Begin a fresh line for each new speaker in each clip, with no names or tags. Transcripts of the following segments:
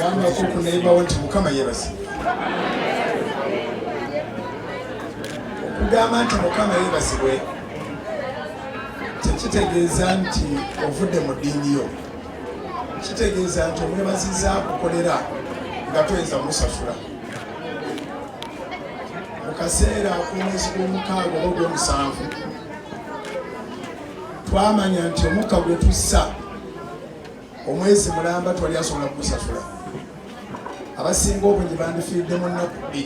gamba ko neighbor nti mukama yeebazibwe. Okugamba nti mukama yeebazibwe tekitegeeza nti ovudde mu ddiini yo. Kitegeeza nti omwebaziza akukolera nga toyinza musasula. Mu kaseera ak'omwezi gw'omukaaga oba ogw'omusanvu twamanya nti omukka gwe tussa omwezi mulamba twali asobola kumusasula. Abasinga obungi bandifiiridde mu nnaku 2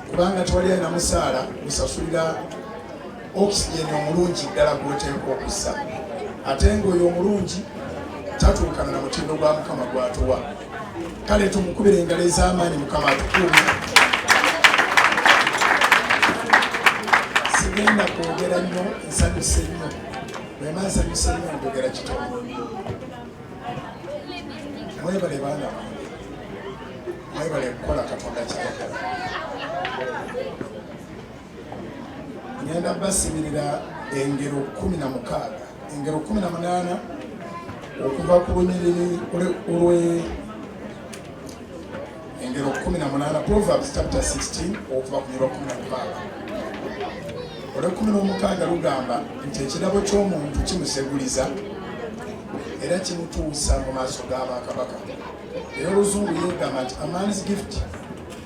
kubanga twali alina musaala gusasulira okisigeni omulungi ddala gwoteekwa okussa, ate ng'oyo omulungi tatuukana na mutindo gwa mukama gwatuwa. Kale tumukubire engalo ez'amaanyi mukama atukuume. Sigenda kwogera nnyo, nsanyuse nnyo. Bwema nsanyuse nnyo njogera kitono. Mwebale baana bange, mwebale kukola Katonda kyayagala. Ngenda basibirira engero 16, engero 18 okuva ku lunyiriri olwe engero 18, Proverbs chapter 16 okuva ku nyiriri 16. Olwe 16 lugamba nti ekirabo ky'omuntu kimuseguliza era kimutuusa mu maaso g'abakabaka. Era oluzungu yeegamba nti a man's gift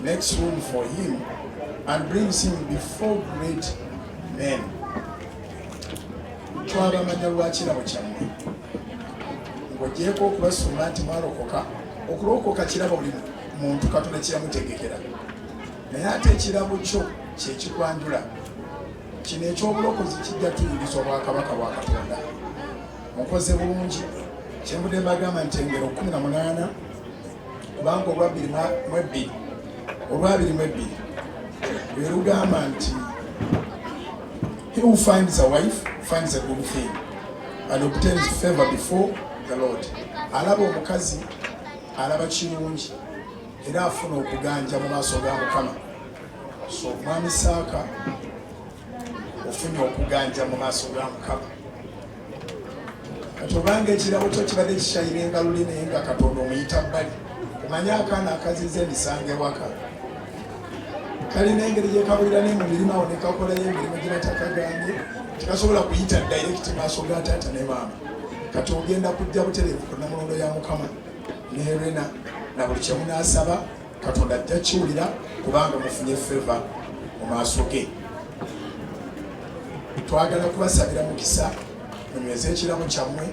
makes room for him and brings him before great men. Twabamanya lwa kirabo kyammwe ng'ogyeko okubasumba nti mwalokoka. Okulokoka kirabo buli muntu Katonda kiramutegekera, naye ate ekirabo kyo kyekikwanjula. Kino ekyobulokozi kijja tuyingiza obwakabaka bwa Katonda. Mukoze bulungi. Kyembudde mbagamba nti engero 18 kubanga olwa 22 lwe lugamba nti he who finds a wife finds a good thing and obtains favor before the Lord. Alaba omukazi alaba kirungi era afuna okuganja mu maaso ga Mukama. So mwami Saaka ofunye okuganja mu maaso ga Mukama. Kati obanga ekirabo kyo kibadde kikyayina engaluli naye nga Katonda omuyita bbali, omanye akaana akaziza emisango ewaka. Kalina engeri gyekabulira ne mu mirimu awo ne kakolayo emirimu gye batakagambye, tekasobola kuyita direct maaso ga taata ne maama. Kati ogenda kujja butereevu ku Namulondo ya Mukama ne Helena na buli kye munaasaba Katonda ajja kiwulira kubanga mufunye favor mu maaso ge. Twagala kubasabira mukisa munyweze ekirabo kyammwe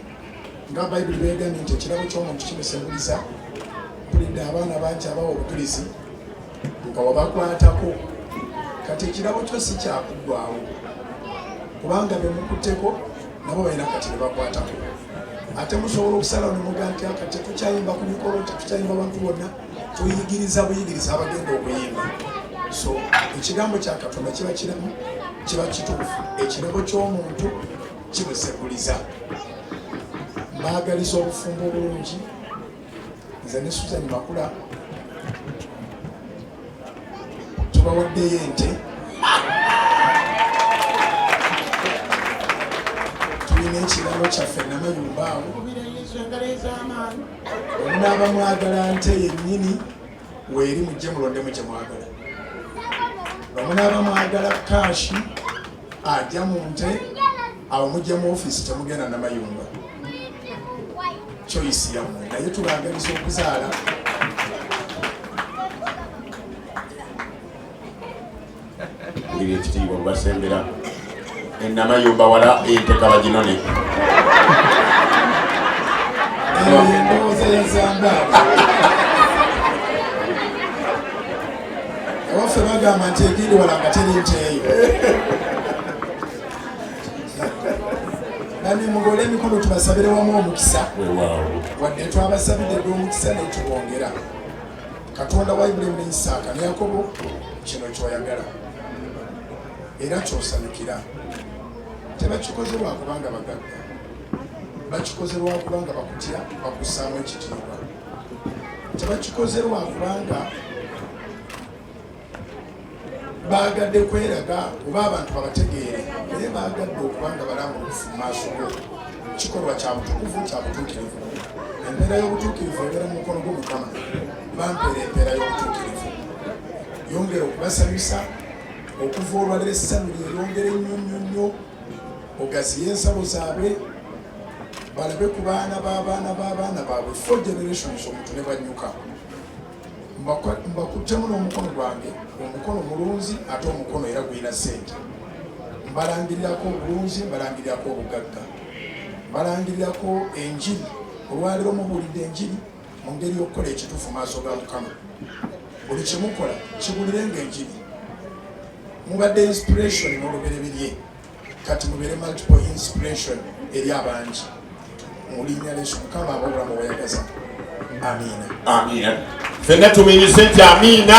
nga Bayibuli bwegambye nti ekirabo ky'omuntu kimusembuliza. Mpulidde abaana bangi abawa obujulizi nga wabakwatako. Kati ekirabo kyo si kyakuggwaawo kubanga be mukutteko nabo balina kati ne bakwatako. Ate musobola okusalawo ne mugaa nti akati tukyayimba ku mikolo, tetukyayimba bantu bonna, tuyigiriza buyigiriza abagenda okuyimba. So ekigambo kya Katonda kiba kiramu, kiba kituufu. Ekirabo ky'omuntu kimuseguliza. Mbaagaliza obufumbo obulungi. Nze ne Susan Makula tubawaddeyo ente. Tulina ekirabo kyaffe Namayumba awo. Omunaaba mwagala nte yennyini weeri mujje mulondemu gye mwagala. Omunaaba mwagala kaashi ajja mu nte awo mujja mu ofiisi temugenda Namayumba. Choice yammwe, naye tubaagaliza okuzaala.
Ngiri ekitiibwa basembera Namayumba wala ente kabaginone.
Endowooza ya Zambala. Ewaffe bagamba nti egindi wala nga teri nte eyo. Bani mugole emikono tubasabire wamu omukisa. Wadde twabasabidde dde omukisa naye tubongera. Katonda wa Ibulayimu ne Isaaka ne Yakobo kino ky'oyagala era ky'osanyukira. Tebakikoze lwa kubanga bagagga, bakikoze lwa kubanga bakutya, bakussaamu ekitiibwa. Tebakikoze lwa kubanga baagadde kweraga oba abantu babategeere, naye baagadde okubanga balambulukufu mu maaso go. Kikolwa kya butukuvu, kya butuukirivu. empeera y'obutuukirivu ebeera mu mukono gw'Omukama. Bampeera empeera y'obutuukirivu, yongera okubasanyusa okuva olwalero essanyu lyeyongere nnyo, ogaziye ensabo zaabwe, balabe ku baana b'abaana baabwe 4 generations omuntu ne banyuka. Mbakuttemu n'omukono gwange, omukono mulunzi ate omukono era gwina ssente. Mbalangirirako obulunzi, mbalangirirako obugagga, mbalangirirako enjiri. Olwaleero mubuulidde enjiri mu ngeri y'okukola ekituufu maaso ga Mukama. Buli kyemukola kibulirenga enjiri. Mubadde inspiration n'olubereberye, kati mubeere multiple inspiration eri abangi. Mu linnya lya Yesu Mukama ab'obulamu bw'ayagaza. Amiina.
Amiina. Ffenna tumirize nti amiina.